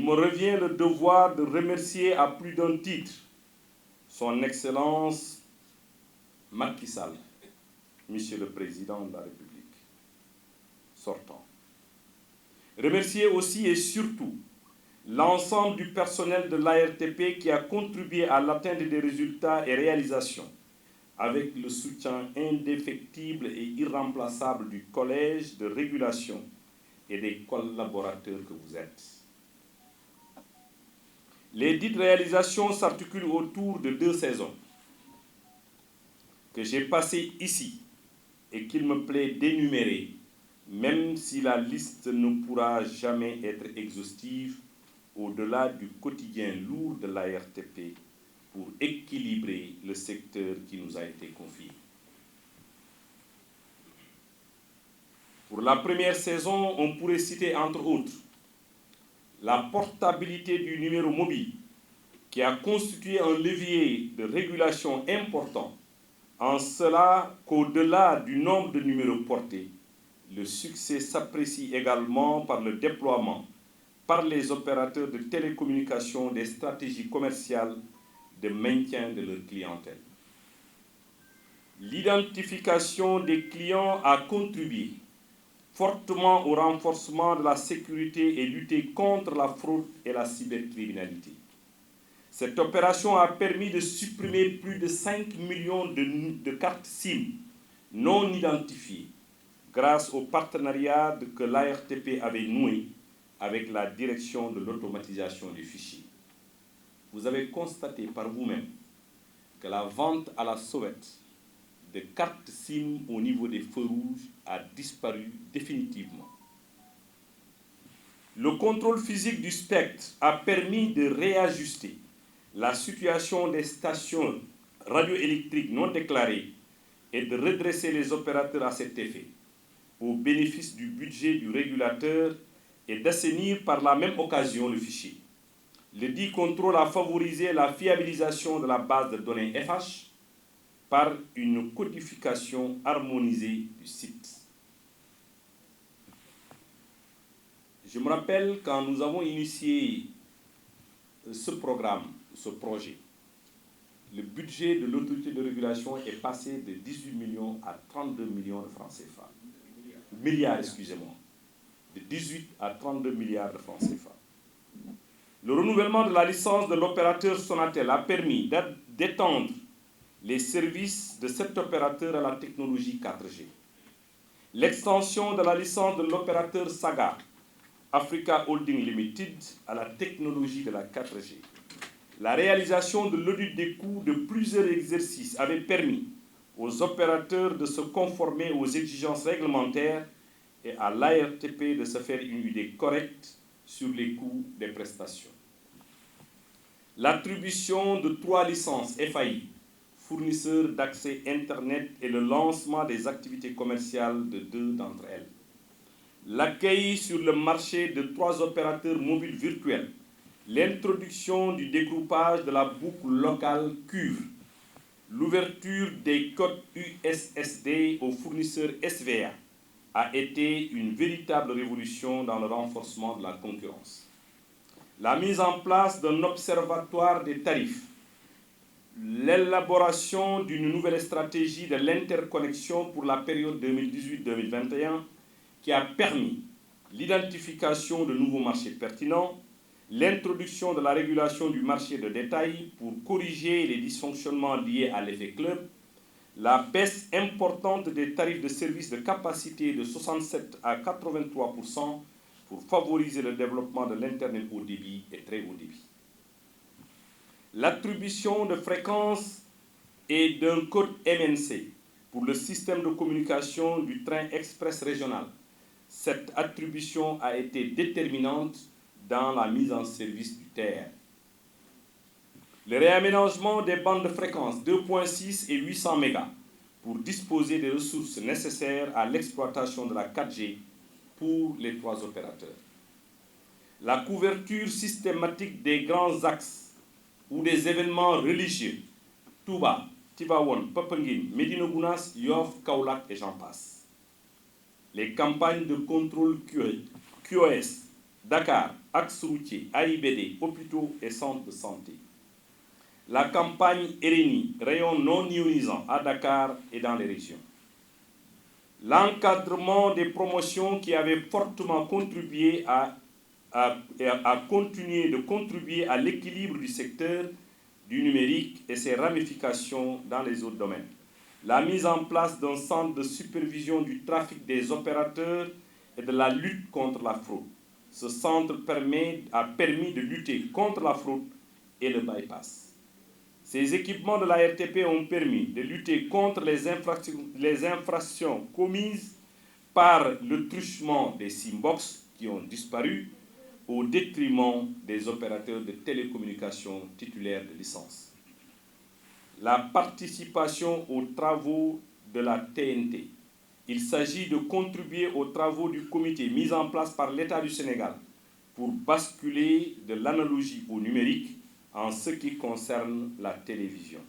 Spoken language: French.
il me revient le devoir de remercier à plus d'un titre son Excellence Macky Sall, Monsieur le Président de la République sortant. Remercier aussi et surtout l'ensemble du personnel de l'ARTP qui a contribué à l'atteinte des résultats et réalisations avec le soutien indéfectible et irremplaçable du Collège de régulation et des collaborateurs que vous êtes. Les dites réalisations s'articulent autour de 2 saisons que j'ai passées ici et qu'il me plaît d'énumérer, même si la liste ne pourra jamais être exhaustive au-delà du quotidien lourd de l'ARTP pour équilibrer le secteur qui nous a été confié. Pour la première saison, on pourrait citer entre autres la portabilité du numéro mobile qui a constitué un levier de régulation important, en cela qu'au-delà du nombre de numéros portés, le succès s'apprécie également par le déploiement par les opérateurs de télécommunications des stratégies commerciales de maintien de leur clientèle. L'identification des clients a contribué fortement au renforcement de la sécurité et lutter contre la fraude et la cybercriminalité. Cette opération a permis de supprimer plus de 5 millions de cartes SIM non identifiées grâce au partenariat que l'ARTP avait noué avec la direction de l'automatisation des fichiers. Vous avez constaté par vous-même que la vente à la sauvette de cartes SIM au niveau des feux rouges a disparu définitivement. Le contrôle physique du spectre a permis de réajuster la situation des stations radioélectriques non déclarées et de redresser les opérateurs à cet effet, au bénéfice du budget du régulateur et d'assainir par la même occasion le fichier. Le dit contrôle a favorisé la fiabilisation de la base de données FH par une codification harmonisée du site. Je me rappelle quand nous avons initié ce programme, ce projet, le budget de l'autorité de régulation est passé de 18 millions à 32 millions de francs CFA. Milliards, excusez-moi. De 18 à 32 milliards de francs CFA. Le renouvellement de la licence de l'opérateur Sonatel a permis d'étendre les services de cet opérateur à la technologie 4G. L'extension de la licence de l'opérateur Saga, Africa Holding Limited, à la technologie de la 4G. La réalisation de l'audit des coûts de plusieurs exercices avait permis aux opérateurs de se conformer aux exigences réglementaires et à l'ARTP de se faire une idée correcte sur les coûts des prestations. L'attribution de 3 licences FAI, fournisseurs d'accès Internet, et le lancement des activités commerciales de 2 d'entre elles. L'accueil sur le marché de 3 opérateurs mobiles virtuels, l'introduction du dégroupage de la boucle locale cuivre, l'ouverture des codes USSD aux fournisseurs SVA a été une véritable révolution dans le renforcement de la concurrence. La mise en place d'un observatoire des tarifs, l'élaboration d'une nouvelle stratégie de l'interconnexion pour la période 2018-2021 qui a permis l'identification de nouveaux marchés pertinents, l'introduction de la régulation du marché de détail pour corriger les dysfonctionnements liés à l'effet club, la baisse importante des tarifs de services de capacité de 67 à 83% pour favoriser le développement de l'Internet haut débit et très haut débit. L'attribution de fréquences et d'un code MNC pour le système de communication du train express régional. Cette attribution a été déterminante dans la mise en service du TR. Le réaménagement des bandes de fréquences 2.6 et 800 MHz pour disposer des ressources nécessaires à l'exploitation de la 4G pour les 3 opérateurs. La couverture systématique des grands axes ou des événements religieux, Touba, Tivaouane, Popenguine, Médina Gounass, Yoff, Kaolack et j'en passe. Les campagnes de contrôle QoS Dakar, axe routier, AIBD, hôpitaux et centres de santé. La campagne RNI, rayon non ionisant à Dakar et dans les régions. L'encadrement des promotions qui avaient fortement contribué à continuer de contribuer à l'équilibre du secteur du numérique et ses ramifications dans les autres domaines. La mise en place d'un centre de supervision du trafic des opérateurs et de la lutte contre la fraude. Ce centre a permis de lutter contre la fraude et le bypass. Ces équipements de la RTP ont permis de lutter contre les infractions commises par le truchement des SIM-box qui ont disparu au détriment des opérateurs de télécommunications titulaires de licence. La participation aux travaux de la TNT. Il s'agit de contribuer aux travaux du comité mis en place par l'État du Sénégal pour basculer de l'analogie au numérique en ce qui concerne la télévision.